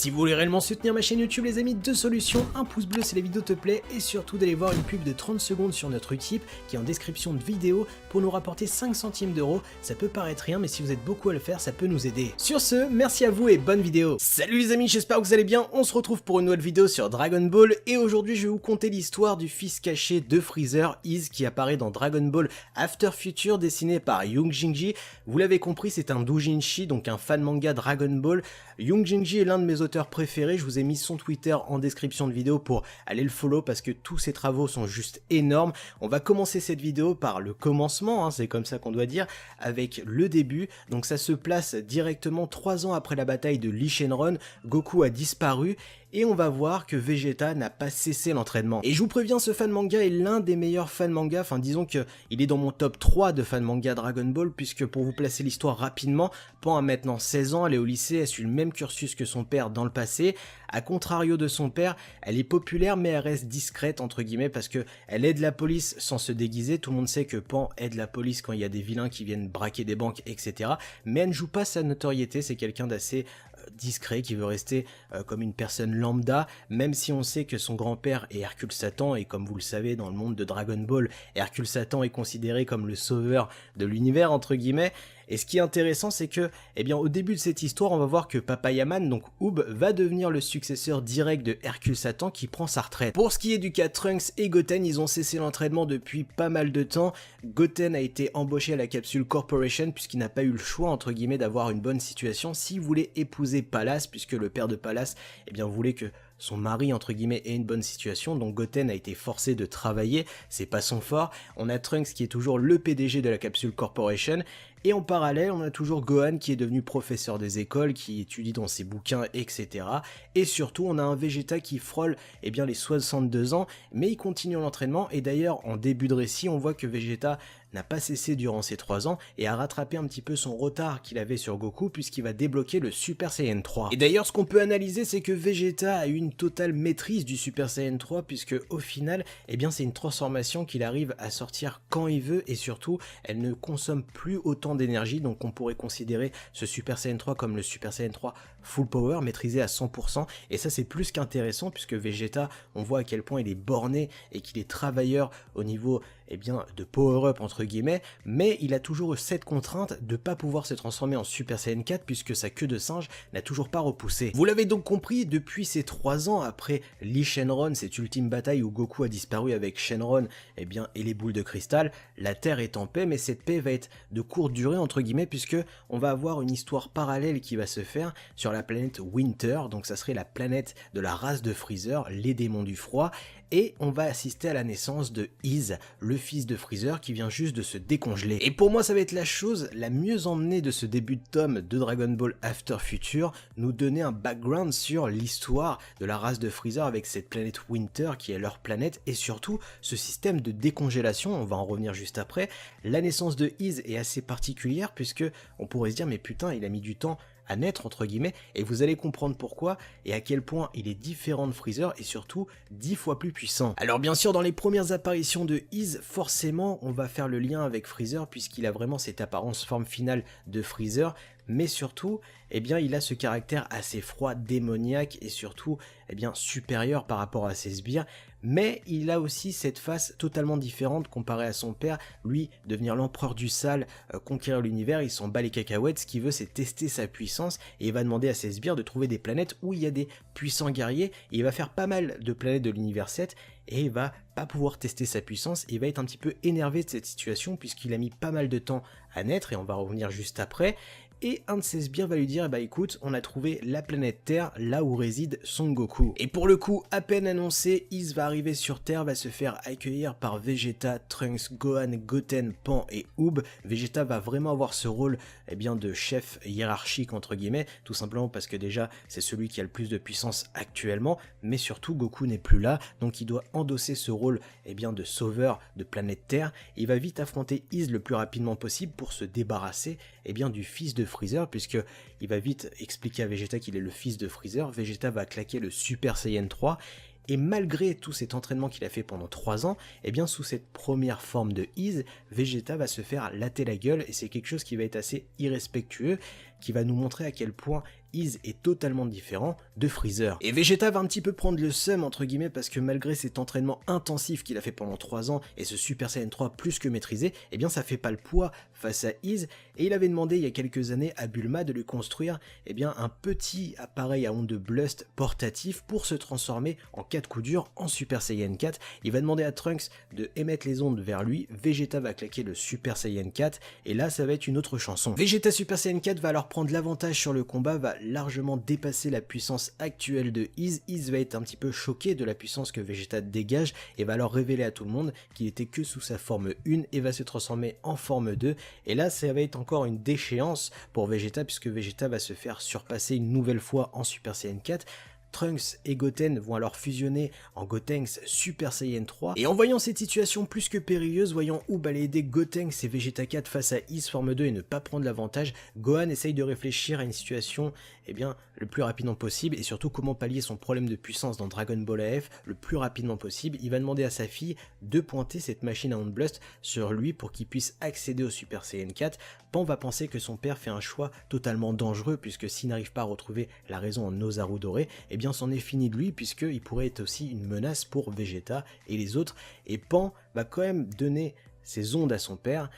Si vous voulez réellement soutenir ma chaîne YouTube les amis, deux solutions, un pouce bleu si la vidéo te plaît et surtout d'aller voir une pub de 30 secondes sur notre Utip qui est en description de vidéo pour nous rapporter 5 centimes d'euros. Ça peut paraître rien mais si vous êtes beaucoup à le faire ça peut nous aider. Sur ce, merci à vous et bonne vidéo. Salut les amis, j'espère que vous allez bien, on se retrouve pour une nouvelle vidéo sur Dragon Ball et aujourd'hui je vais vous conter l'histoire du fils caché de Freezer, Iz, qui apparaît dans Dragon Ball After Future dessiné par Young Jinji. Vous l'avez compris, c'est un doujinshi, donc un fan manga Dragon Ball. Young Jinji est l'un de mes auteurs préférés, je vous ai mis son Twitter en description de vidéo pour aller le follow parce que tous ses travaux sont juste énormes. On va commencer cette vidéo par le commencement, c'est comme ça qu'on doit dire, avec le début. Donc ça se place directement 3 ans après la bataille de Lee Shenron, Goku a disparu et on va voir que Vegeta n'a pas cessé l'entraînement. Et je vous préviens, ce fan manga est l'un des meilleurs fan manga, enfin disons qu'il est dans mon top 3 de fan manga Dragon Ball, puisque pour vous placer l'histoire rapidement, Pan a maintenant 16 ans, elle est au lycée, elle suit le même cursus que son père dans le passé. A contrario de son père, elle est populaire mais elle reste discrète entre guillemets parce que elle aide la police sans se déguiser. Tout le monde sait que Pan aide la police quand il y a des vilains qui viennent braquer des banques, etc. Mais elle ne joue pas sa notoriété, c'est quelqu'un d'assez discret qui veut rester comme une personne lambda, même si on sait que son grand-père est Hercule Satan et comme vous le savez dans le monde de Dragon Ball, Hercule Satan est considéré comme le sauveur de l'univers entre guillemets. Et ce qui est intéressant, c'est que, eh bien, au début de cette histoire, on va voir que Papa Yaman, donc Oob, va devenir le successeur direct de Hercule Satan qui prend sa retraite. Pour ce qui est du cas Trunks et Goten, ils ont cessé l'entraînement depuis pas mal de temps. Goten a été embauché à la Capsule Corporation puisqu'il n'a pas eu le choix, entre guillemets, d'avoir une bonne situation s'il voulait épouser Pallas, puisque le père de Pallas, eh bien, voulait que son mari entre guillemets ait une bonne situation, donc Goten a été forcé de travailler, c'est pas son fort. On a Trunks qui est toujours le PDG de la Capsule Corporation, et en parallèle on a toujours Gohan qui est devenu professeur des écoles, qui étudie dans ses bouquins, etc. Et surtout on a un Vegeta qui frôle eh bien les 62 ans, mais il continue l'entraînement, et d'ailleurs en début de récit on voit que Vegeta n'a pas cessé durant ces 3 ans et a rattrapé un petit peu son retard qu'il avait sur Goku puisqu'il va débloquer le Super Saiyan 3. Et d'ailleurs ce qu'on peut analyser c'est que Vegeta a eu une totale maîtrise du Super Saiyan 3 puisque au final eh bien c'est une transformation qu'il arrive à sortir quand il veut et surtout elle ne consomme plus autant d'énergie, donc on pourrait considérer ce Super Saiyan 3 comme le Super Saiyan 3 full power maîtrisé à 100%, et ça c'est plus qu'intéressant puisque Vegeta on voit à quel point il est borné et qu'il est travailleur au niveau eh bien de power up entre guillemets, mais il a toujours eu cette contrainte de pas pouvoir se transformer en Super Saiyan 4 puisque sa queue de singe n'a toujours pas repoussé. Vous l'avez donc compris, depuis ces 3 ans après Lee Shenron, cette ultime bataille où Goku a disparu avec Shenron eh bien, et les boules de cristal, la Terre est en paix, mais cette paix va être de courte durée entre guillemets puisque on va avoir une histoire parallèle qui va se faire sur la planète Winter, donc ça serait la planète de la race de Freezer, les démons du froid, et on va assister à la naissance de Iz, le fils de Freezer qui vient juste de se décongeler. Et pour moi ça va être la chose la mieux emmenée de ce début de tome de Dragon Ball After Future, nous donner un background sur l'histoire de la race de Freezer avec cette planète Winter qui est leur planète et surtout ce système de décongélation, on va en revenir juste après. La naissance de Iz est assez particulière puisque on pourrait se dire mais putain il a mis du temps à naître entre guillemets, et vous allez comprendre pourquoi et à quel point il est différent de Freezer et surtout 10 fois plus puissant. Alors bien sûr dans les premières apparitions de Iz, forcément on va faire le lien avec Freezer puisqu'il a vraiment cette apparence forme finale de Freezer, mais surtout eh bien il a ce caractère assez froid, démoniaque et surtout eh bien supérieur par rapport à ses sbires, mais il a aussi cette face totalement différente comparée à son père, lui devenir l'empereur du sale, conquérir l'univers, il s'en bat les cacahuètes, ce qu'il veut c'est tester sa puissance et il va demander à ses sbires de trouver des planètes où il y a des puissants guerriers, et il va faire pas mal de planètes de l'univers 7 et il va pas pouvoir tester sa puissance et il va être un petit peu énervé de cette situation puisqu'il a mis pas mal de temps à naître et on va revenir juste après. Et un de ses sbires va lui dire bah écoute on a trouvé la planète Terre là où réside Son Goku. Et pour le coup à peine annoncé, Iz va arriver sur Terre, va se faire accueillir par Vegeta, Trunks, Gohan, Goten, Pan et Oob. Vegeta va vraiment avoir ce rôle eh bien de chef hiérarchique entre guillemets, tout simplement parce que déjà c'est celui qui a le plus de puissance actuellement, mais surtout Goku n'est plus là, donc il doit endosser ce rôle eh bien de sauveur de planète Terre. Et il va vite affronter Iz le plus rapidement possible pour se débarrasser eh bien du fils de Freezer, puisque il va vite expliquer à Vegeta qu'il est le fils de Freezer. Vegeta va claquer le Super Saiyan 3 Et malgré tout cet entraînement qu'il a fait pendant 3 ans, et bien sous cette première forme de Iz, Vegeta va se faire latter la gueule, et c'est quelque chose qui va être assez irrespectueux, qui va nous montrer à quel point Iz est totalement différent de Freezer. Et Vegeta va un petit peu prendre le seum entre guillemets parce que malgré cet entraînement intensif qu'il a fait pendant 3 ans et ce Super Saiyan 3 plus que maîtrisé, eh bien ça fait pas le poids face à Iz, et il avait demandé il y a quelques années à Bulma de lui construire eh bien un petit appareil à ondes de Blust portatif pour se transformer en 4 coups durs en Super Saiyan 4. Il va demander à Trunks de émettre les ondes vers lui, Vegeta va claquer le Super Saiyan 4 et là ça va être une autre chanson. Vegeta Super Saiyan 4 va alors prendre l'avantage sur le combat, va largement dépasser la puissance actuelle de Iz. Iz va être un petit peu choqué de la puissance que Vegeta dégage et va alors révéler à tout le monde qu'il était que sous sa forme 1 et va se transformer en forme 2, et là ça va être encore une déchéance pour Vegeta puisque Vegeta va se faire surpasser une nouvelle fois en Super Saiyan 4. Trunks et Goten vont alors fusionner en Gotenks Super Saiyan 3, et en voyant cette situation plus que périlleuse, voyant Oob aller aider Gotenks et Vegeta 4 face à Iz forme 2 et ne pas prendre l'avantage, Gohan essaye de réfléchir à une situation le plus rapidement possible et surtout comment pallier son problème de puissance dans Dragon Ball AF le plus rapidement possible. Il va demander à sa fille de pointer cette machine à ondes Blust sur lui pour qu'il puisse accéder au Super Saiyan 4. Pan va penser que son père fait un choix totalement dangereux puisque s'il n'arrive pas à retrouver la raison en Ozaru doré, eh bien c'en est fini de lui puisqu'il pourrait être aussi une menace pour Vegeta et les autres, et Pan va quand même donner ses ondes à son père,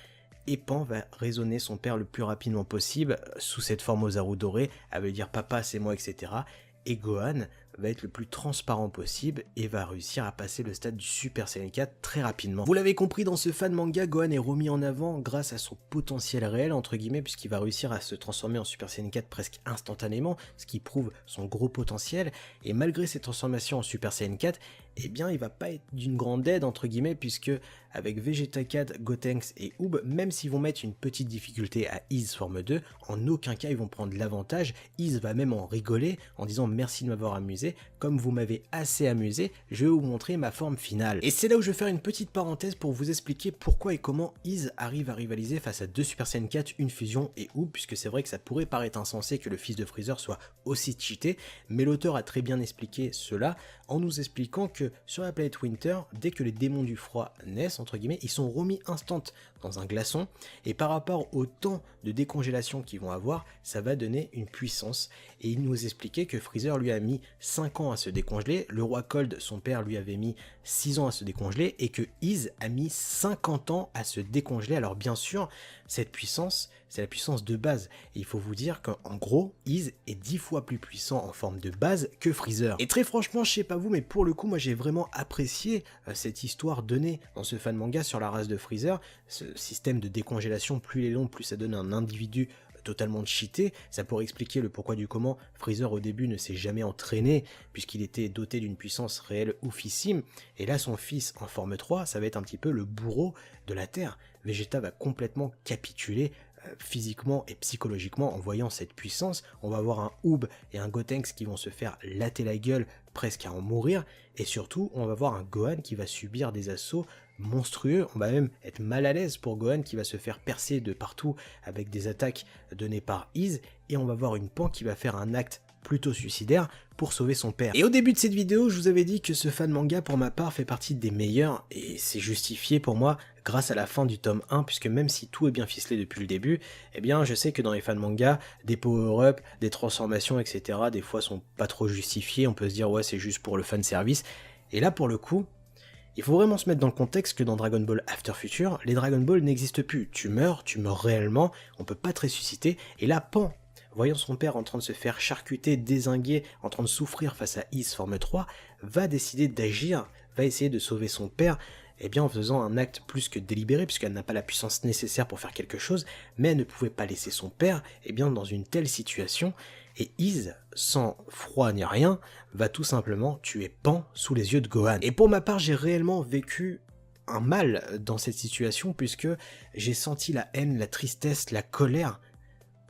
et Pan va raisonner son père le plus rapidement possible sous cette forme Ozaru doré, elle veut dire papa c'est moi, etc. Et Gohan va être le plus transparent possible et va réussir à passer le stade du Super Saiyan 4 très rapidement. Vous l'avez compris, dans ce fan manga, Gohan est remis en avant grâce à son potentiel réel entre guillemets, puisqu'il va réussir à se transformer en Super Saiyan 4 presque instantanément, ce qui prouve son gros potentiel, et malgré ses transformations en Super Saiyan 4, eh bien il va pas être d'une grande aide entre guillemets, puisque avec Vegeta 4, Gotenks et Oob, même s'ils vont mettre une petite difficulté à Iz forme 2, en aucun cas ils vont prendre l'avantage. Iz va même en rigoler en disant merci de m'avoir amusé, comme vous m'avez assez amusé, je vais vous montrer ma forme finale. Et c'est là où je vais faire une petite parenthèse pour vous expliquer pourquoi et comment Iz arrive à rivaliser face à 2 Super Saiyan 4, une fusion et Oob, puisque c'est vrai que ça pourrait paraître insensé que le fils de Freezer soit aussi cheaté, mais l'auteur a très bien expliqué cela en nous expliquant que sur la planète Winter, dès que les démons du froid naissent, entre guillemets, ils sont remis instant dans un glaçon, et par rapport au temps de décongélation qu'ils vont avoir, ça va donner une puissance. Et il nous expliquait que Freezer lui a mis 5 ans à se décongeler, le roi Cold, son père, lui avait mis 6 ans à se décongeler, et que Iz a mis 50 ans à se décongeler. Alors bien sûr, cette puissance, c'est la puissance de base, et il faut vous dire qu'en gros, Iz est 10 fois plus puissant en forme de base que Freezer. Et très franchement, je sais pas vous, mais pour le coup, moi j'ai vraiment apprécié cette histoire donnée dans ce fan manga sur la race de Freezer, ce système de décongélation, plus il est long, plus ça donne un individu totalement cheaté. Ça pourrait expliquer le pourquoi du comment Freezer au début ne s'est jamais entraîné puisqu'il était doté d'une puissance réelle oufissime, et là son fils en forme 3, ça va être un petit peu le bourreau de la Terre. Vegeta va complètement capituler physiquement et psychologiquement en voyant cette puissance. On va avoir un Oob et un Gotenks qui vont se faire latter la gueule presque à en mourir, et surtout on va voir un Gohan qui va subir des assauts monstrueux. On va même être mal à l'aise pour Gohan qui va se faire percer de partout avec des attaques données par Iz, et on va voir une Pan qui va faire un acte plutôt suicidaire pour sauver son père. Et au début de cette vidéo, je vous avais dit que ce fan manga pour ma part fait partie des meilleurs, et c'est justifié pour moi grâce à la fin du tome 1, puisque même si tout est bien ficelé depuis le début, eh bien je sais que dans les fan mangas, des power-up, des transformations, etc. des fois sont pas trop justifiés, on peut se dire ouais c'est juste pour le fan service, et là pour le coup, il faut vraiment se mettre dans le contexte que dans Dragon Ball After Future, les Dragon Ball n'existent plus, tu meurs réellement, on peut pas te ressusciter, et là Pan, voyant son père en train de se faire charcuter, dézinguer, en train de souffrir face à Iz forme 3, va décider d'agir, va essayer de sauver son père, en faisant un acte plus que délibéré, puisqu'elle n'a pas la puissance nécessaire pour faire quelque chose, mais elle ne pouvait pas laisser son père dans une telle situation, et Iz, sans froid ni rien, va tout simplement tuer Pan sous les yeux de Gohan. Et pour ma part, j'ai réellement vécu un mal dans cette situation, puisque j'ai senti la haine, la tristesse, la colère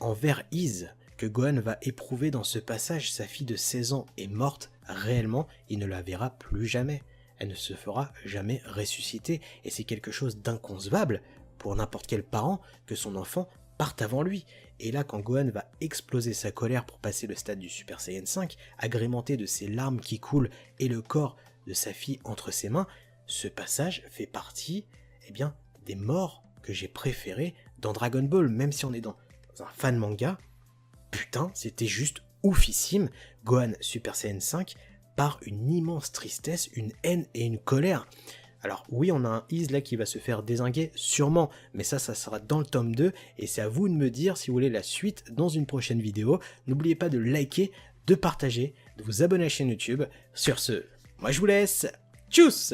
envers Iz que Gohan va éprouver dans ce passage. Sa fille de 16 ans est morte, réellement, il ne la verra plus jamais. Elle ne se fera jamais ressusciter, et c'est quelque chose d'inconcevable pour n'importe quel parent que son enfant parte avant lui. Et là, quand Gohan va exploser sa colère pour passer le stade du Super Saiyan 5, agrémenté de ses larmes qui coulent et le corps de sa fille entre ses mains, ce passage fait partie des morts que j'ai préférés dans Dragon Ball, même si on est dans un fan manga. Putain, c'était juste oufissime, Gohan Super Saiyan 5, par une immense tristesse, une haine et une colère. Alors oui, on a un Iz là qui va se faire dézinguer, sûrement, mais ça sera dans le tome 2, et c'est à vous de me dire si vous voulez la suite dans une prochaine vidéo. N'oubliez pas de liker, de partager, de vous abonner à la chaîne YouTube. Sur ce, moi je vous laisse, tchuss!